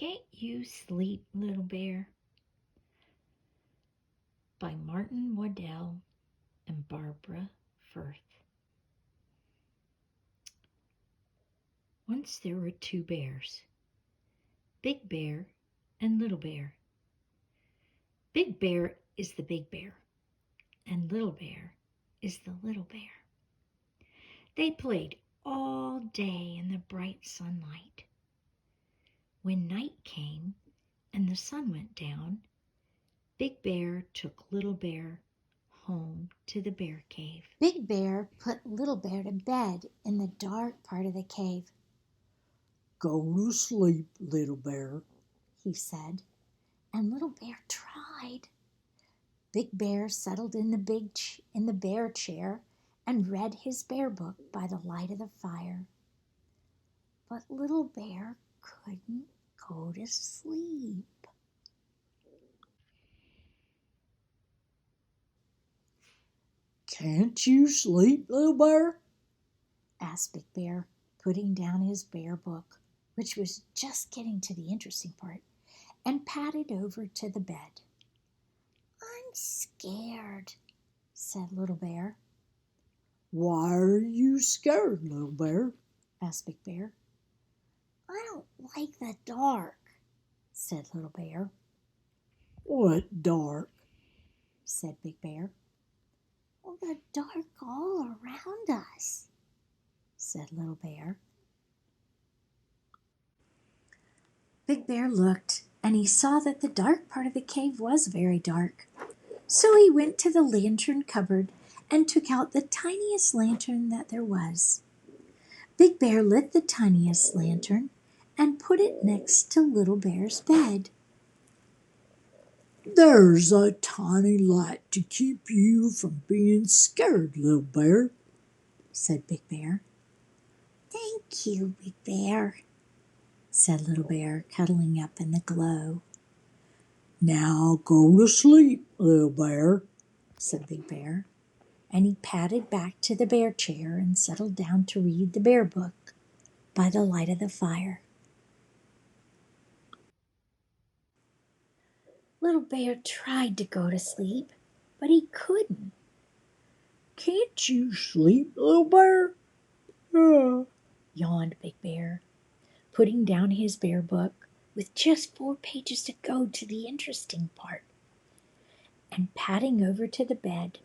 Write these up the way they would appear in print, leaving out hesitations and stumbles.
Can't You Sleep, Little Bear? By Martin Waddell and Barbara Firth. Once there were two bears, Big Bear and Little Bear. Big Bear is the big bear, and Little Bear is the little bear. They played all day in the bright sunlight. When night came and the sun went down, Big Bear took Little Bear home to the bear cave. Big Bear put Little Bear to bed in the dark part of the cave. "Go to sleep, Little Bear," he said, and Little Bear tried. Big Bear settled in the bear chair and read his bear book by the light of the fire. But Little Bear couldn't go to sleep. "Can't you sleep, Little Bear?" asked Big Bear, putting down his bear book, which was just getting to the interesting part, and padded over to the bed. "I'm scared," said Little Bear. "Why are you scared, Little Bear?" asked Big Bear. "I don't like the dark," said Little Bear. "What dark?" said Big Bear. "Well, the dark all around us," said Little Bear. Big Bear looked, and he saw that the dark part of the cave was very dark. So he went to the lantern cupboard and took out the tiniest lantern that there was. Big Bear lit the tiniest lantern and put it next to Little Bear's bed. "There's a tiny light to keep you from being scared, Little Bear," said Big Bear. "Thank you, Big Bear," said Little Bear, cuddling up in the glow. "Now go to sleep, Little Bear," said Big Bear, and he padded back to the bear chair and settled down to read the bear book by the light of the fire. Little Bear tried to go to sleep, but he couldn't. "Can't you sleep, Little Bear?" Yawned Big Bear, putting down his bear book with just 4 pages to go to the interesting part, and padding over to the bed.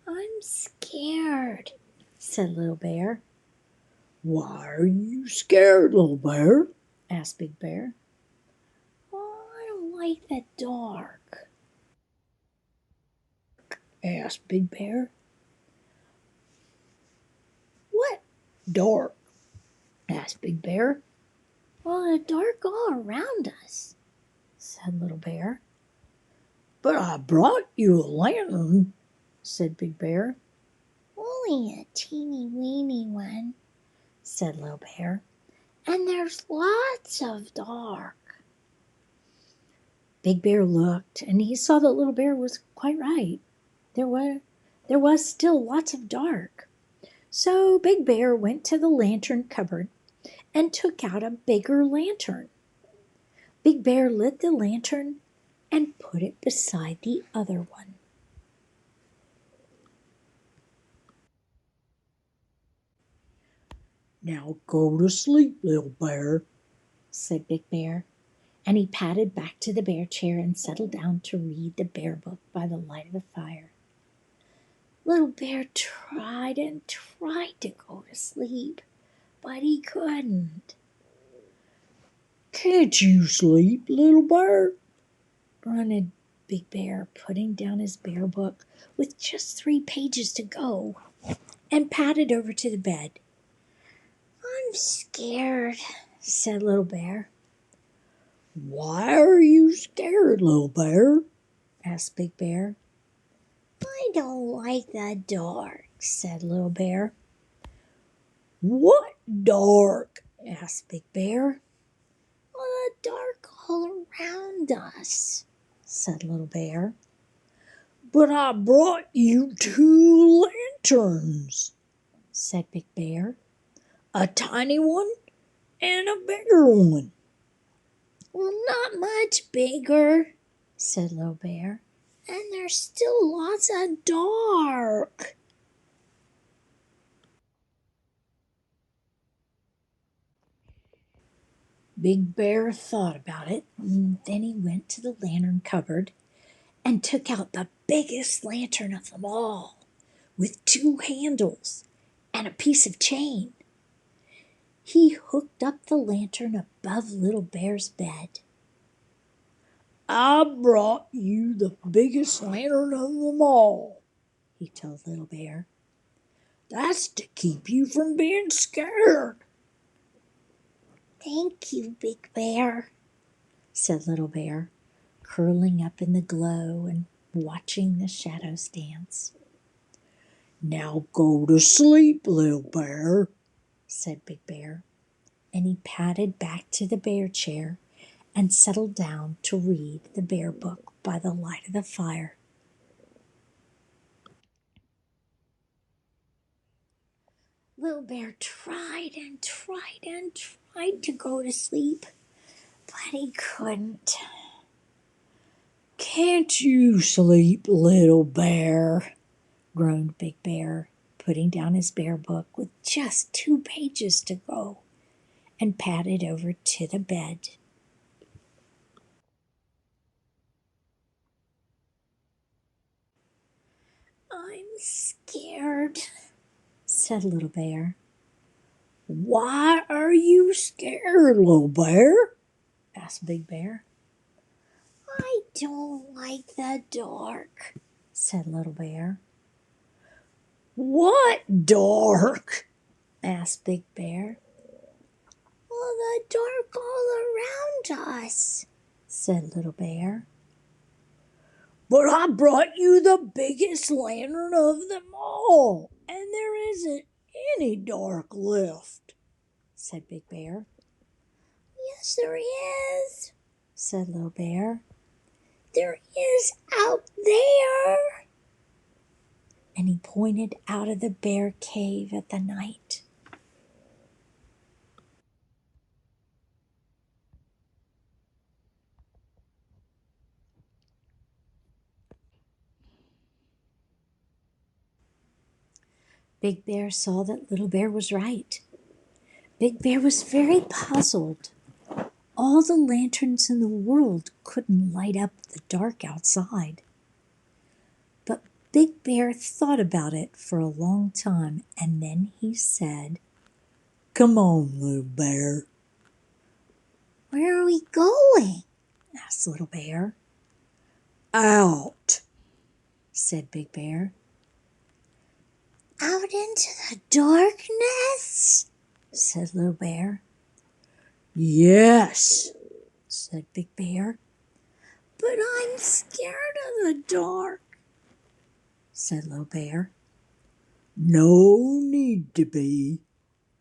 "I'm scared," said Little Bear. "Why are you scared, Little Bear?" asked Big Bear. "I don't like the dark," asked Big Bear. "What dark?" asked Big Bear. "Well, the dark all around us," said Little Bear. "But I brought you a lantern," said Big Bear. "Only a teeny weeny one," said Little Bear. "And there's lots of dark." Big Bear looked, and he saw that Little Bear was quite right. There was still lots of dark. So Big Bear went to the lantern cupboard and took out a bigger lantern. Big Bear lit the lantern and put it beside the other one. "Now go to sleep, Little Bear," said Big Bear, and he padded back to the bear chair and settled down to read the bear book by the light of the fire. Little Bear tried and tried to go to sleep, but he couldn't. "Can't you sleep, Little Bear?" grunted Big Bear, putting down his bear book with just 3 pages to go, and padded over to the bed. "I'm scared," said Little Bear. "Why are you scared, Little Bear?" asked Big Bear. "I don't like the dark," said Little Bear. "What dark?" asked Big Bear. "Well, the dark all around us," said Little Bear. "But I brought you 2 lanterns," said Big Bear. "a tiny one and a bigger one." Well, not much bigger, said Little Bear. And there's still lots of dark. Big Bear thought about it, and then he went to the lantern cupboard and took out the biggest lantern of them all, with two handles and a piece of chain. He hooked up the lantern above Little Bear's bed. I brought you the biggest lantern of them all, he told Little Bear. That's to keep you from being scared. Thank you, Big Bear, said Little Bear, curling up in the glow and watching the shadows dance. Now go to sleep, Little Bear, said Big Bear, and he padded back to the bear chair and settled down to read the bear book by the light of the fire. Little Bear tried and tried and tried to go to sleep, but he couldn't. Can't you sleep, Little Bear? Groaned Big Bear, putting down his bear book with just 2 pages to go, and padded over to the bed. I'm scared, said Little Bear. Why are you scared, Little Bear? Asked Big Bear. I don't like the dark, said Little Bear. What dark? Asked Big Bear. Well, the dark all around us, said Little Bear. But I brought you the biggest lantern of them all, and there isn't any dark left, said Big Bear. Yes, there is, said Little Bear. There is out there. And he pointed out of the bear cave at the night. Big Bear saw that Little Bear was right. Big Bear was very puzzled. All the lanterns in the world couldn't light up the dark outside. But Big Bear thought about it for a long time, and then he said, Come on, Little Bear. Where are we going? Asked Little Bear. Out, said Big Bear. Out into the darkness, said Little Bear. Yes, said Big Bear. But I'm scared of the dark, said Little Bear. No need to be,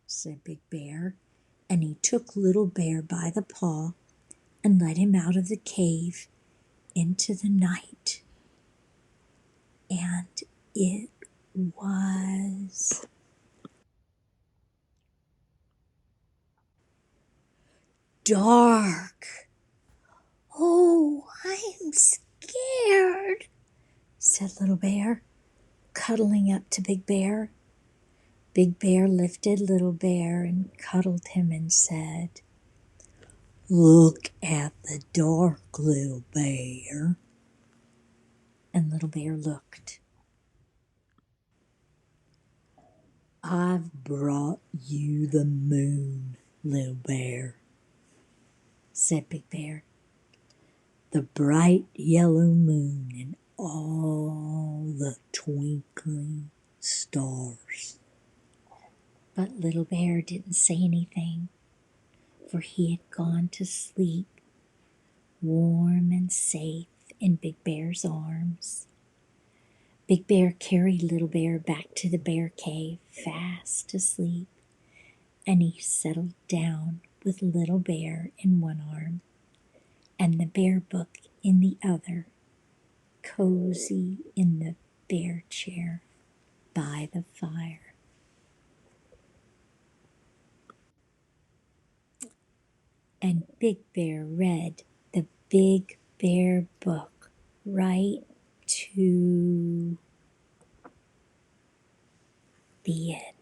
said Big Bear, and he took Little Bear by the paw and led him out of the cave into the night. And it was dark. Oh, I'm scared, said Little Bear, cuddling up to Big Bear. Big Bear lifted Little Bear and cuddled him and said, Look at the dark, Little Bear. And Little Bear looked. I've brought you the moon, Little Bear, said Big Bear. The bright yellow moon and all the twinkling stars. But Little Bear didn't say anything, for he had gone to sleep, warm and safe in Big Bear's arms. Big Bear carried Little Bear back to the bear cave, fast asleep, and he settled down with Little Bear in one arm and the bear book in the other, cozy in the bear chair by the fire. And Big Bear read the Big Bear book right to the end.